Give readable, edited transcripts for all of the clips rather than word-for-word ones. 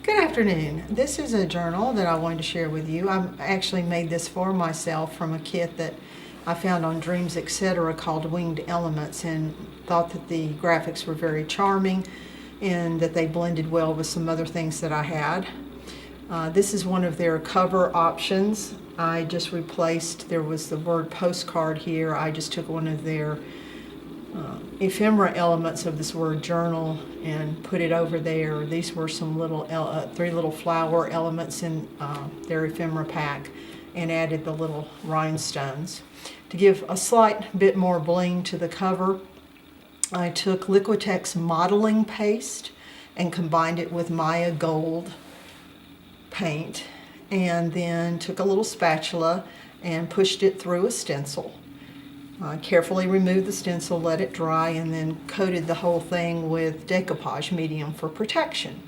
Good afternoon. This is a journal that I wanted to share with you. I actually made this for myself from a kit that I found on Dreamzetc called Winged Elements, and thought that the graphics were very charming and that they blended well with some other things that I had. This is one of their cover options. I just replaced, there was the word postcard here. I just took one of their ephemera elements of this word journal and put it over there. These were some little three little flower elements in their ephemera pack, and added the little rhinestones. To give a slight bit more bling to the cover, I took Liquitex modeling paste and combined it with Maya gold paint, and then took a little spatula and pushed it through a stencil. Carefully removed the stencil, let it dry, and then coated the whole thing with decoupage medium for protection.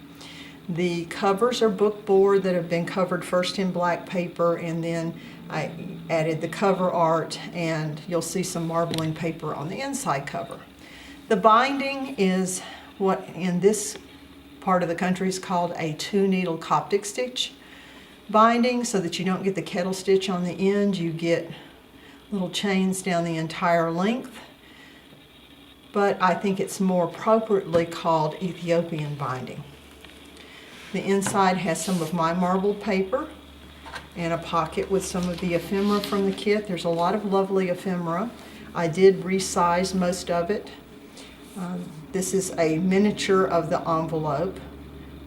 The covers are book board that have been covered first in black paper, and then I added the cover art, and you'll see some marbling paper on the inside cover. The binding is what in this part of the country is called a 2-needle coptic stitch binding, so that you don't get the kettle stitch on the end. You get little chains down the entire length, but I think it's more appropriately called Ethiopian binding. The inside has some of my marbled paper and a pocket with some of the ephemera from the kit. There's a lot of lovely ephemera. I did resize most of it. This is a miniature of the envelope.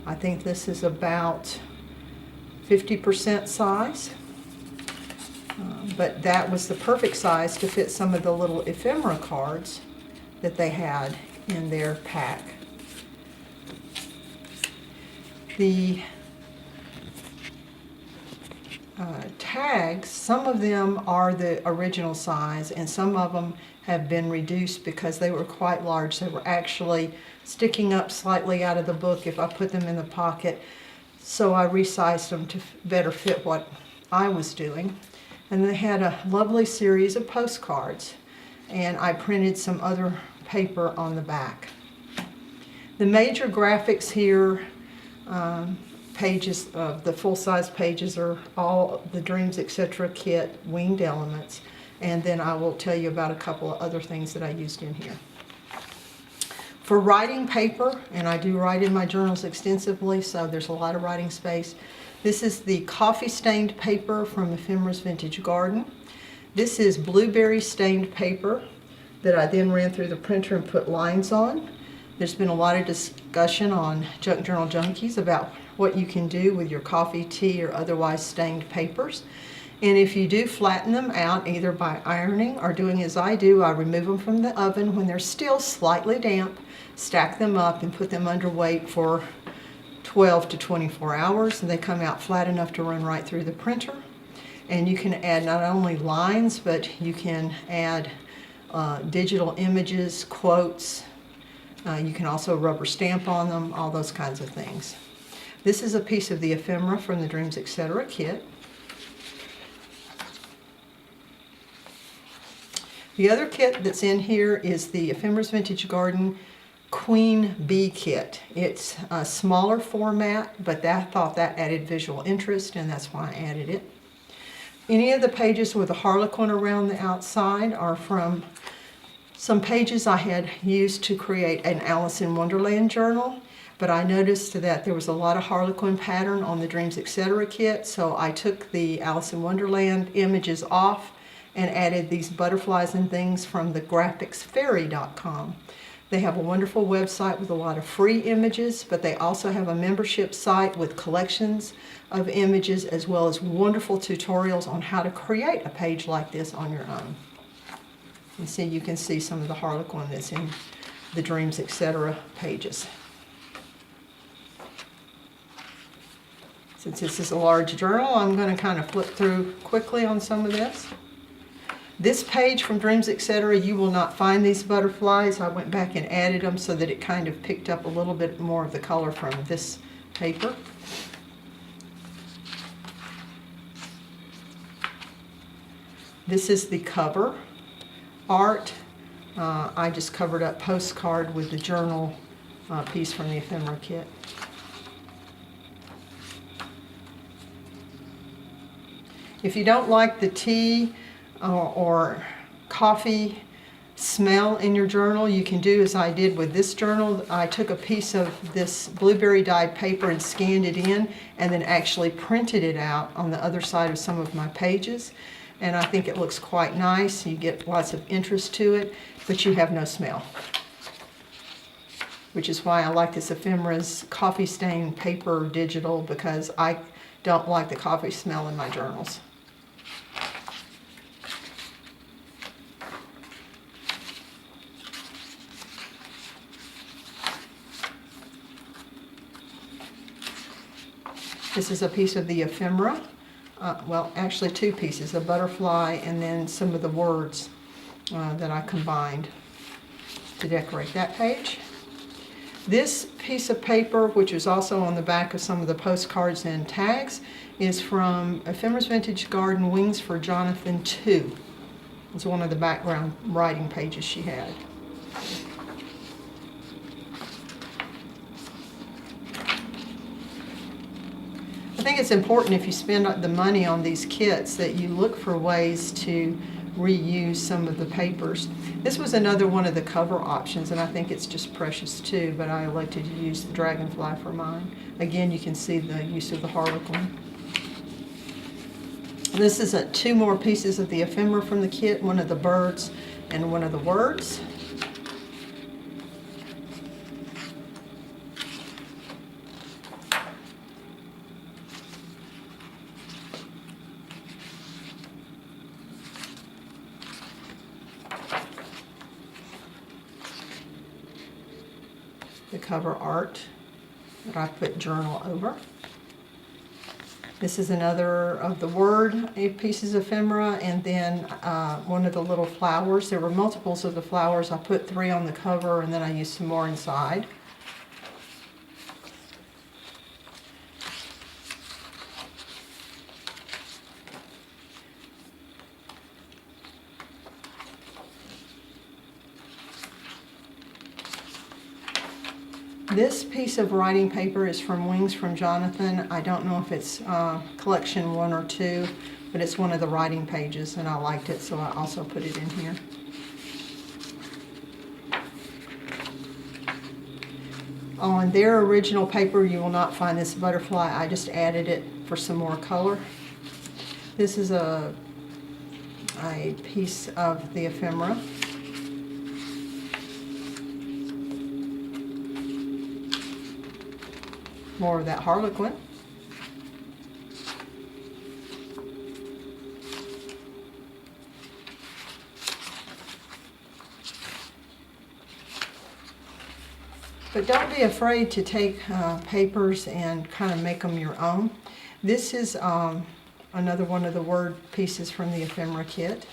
I think this is about 50% size. But that was the perfect size to fit some of the little ephemera cards that they had in their pack. The tags, some of them are the original size, and some of them have been reduced because they were quite large. They were actually sticking up slightly out of the book if I put them in the pocket, so I resized them to better fit what I was doing. And they had a lovely series of postcards, and I printed some other paper on the back. The major graphics here, pages of the full-size pages, are all the Dreamzetc kit Winged Elements, and then I will tell you about a couple of other things that I used in here. For writing paper, and I do write in my journals extensively, so there's a lot of writing space. This is the coffee stained paper from Ephemera's Vintage Garden. This is blueberry stained paper that I then ran through the printer and put lines on. There's been a lot of discussion on Junk Journal Junkies about what you can do with your coffee, tea, or otherwise stained papers. And if you do flatten them out, either by ironing or doing as I do, I remove them from the oven when they're still slightly damp, stack them up, and put them under weight for 12 to 24 hours, and they come out flat enough to run right through the printer. And you can add not only lines, but you can add digital images, quotes. You can also rubber stamp on them, all those kinds of things. This is a piece of the ephemera from the Dreamzetc kit. The other kit that's in here is the Ephemera's Vintage Garden Queen Bee kit. It's a smaller format, but I thought that added visual interest, and that's why I added it. Any of the pages with a harlequin around the outside are from some pages I had used to create an Alice in Wonderland journal, but I noticed that there was a lot of harlequin pattern on the Dreamzetc kit, so I took the Alice in Wonderland images off and added these butterflies and things from the graphicsfairy.com. They have a wonderful website with a lot of free images, but they also have a membership site with collections of images, as well as wonderful tutorials on how to create a page like this on your own. And see, you can see some of the harlequin that's in the Dreamzetc pages. Since this is a large journal, I'm going to kind of flip through quickly on some of this. This page from Dreamzetc, you will not find these butterflies. I went back and added them so that it kind of picked up a little bit more of the color from this paper. This is the cover art. I just covered up postcard with the journal piece from the ephemera kit. If you don't like the tea or coffee smell in your journal, you can do as I did with this journal. I took a piece of this blueberry dyed paper and scanned it in, and then actually printed it out on the other side of some of my pages. And I think it looks quite nice. You get lots of interest to it, but you have no smell. Which is why I like this Ephemera's coffee stain paper digital, because I don't like the coffee smell in my journals. This is a piece of the Ephemera. Well, actually two pieces, a butterfly and then some of the words that I combined to decorate that page. This piece of paper, which is also on the back of some of the postcards and tags, is from Ephemera's Vintage Garden, Wings for Jonathan 2. It's one of the background writing pages she had. I think it's important, if you spend the money on these kits, that you look for ways to reuse some of the papers. This was another one of the cover options, and I think it's just precious too, but I elected to use the dragonfly for mine. Again, you can see the use of the harlequin. This is two more pieces of the ephemera from the kit, one of the birds and one of the words. The cover art that I put journal over. This is another of the word pieces of ephemera, and then one of the little flowers. There were multiples of the flowers. I put 3 on the cover, and then I used some more inside. This piece of writing paper is from Wings from Jonathan. I don't know if it's collection 1 or 2, but it's one of the writing pages, and I liked it, so I also put it in here. On their original paper, you will not find this butterfly. I just added it for some more color. This is a piece of the ephemera. More of that harlequin. But don't be afraid to take papers and kind of make them your own. This is another one of the word pieces from the ephemera kit.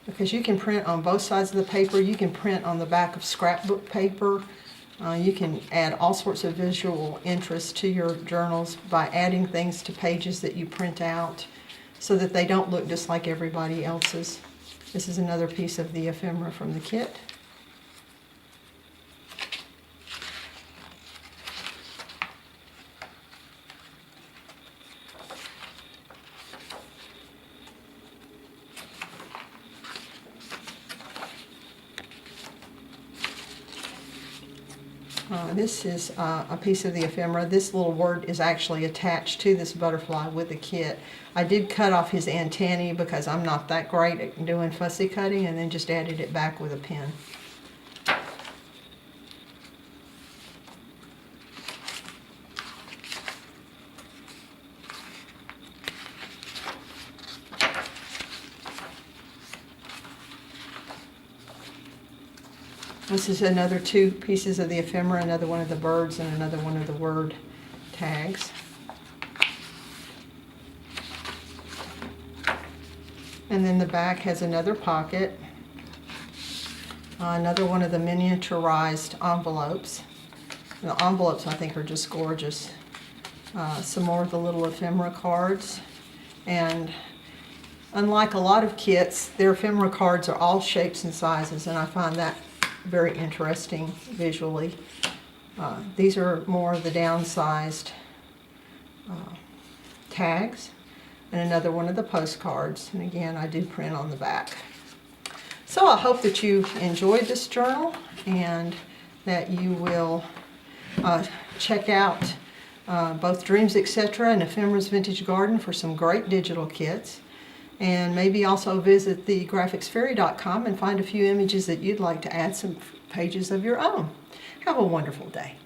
Because you can print on both sides of the paper. You can print on the back of scrapbook paper. You can add all sorts of visual interest to your journals by adding things to pages that you print out so that they don't look just like everybody else's. This is another piece of the ephemera from the kit. This is a piece of the ephemera. This little word is actually attached to this butterfly with the kit. I did cut off his antennae because I'm not that great at doing fussy cutting, and then just added it back with a pen. This is another 2 pieces of the ephemera, another one of the birds and another one of the word tags. And then the back has another pocket, another one of the miniaturized envelopes. And the envelopes, I think, are just gorgeous. Some more of the little ephemera cards. And unlike a lot of kits, their ephemera cards are all shapes and sizes, and I find that very interesting visually. These are more of the downsized tags, and another one of the postcards. And again, I do print on the back. So I hope that you enjoyed this journal and that you will check out both Dreamzetc and Ephemera's Vintage Garden for some great digital kits. And maybe also visit the graphicsfairy.com and find a few images that you'd like to add some pages of your own. Have a wonderful day.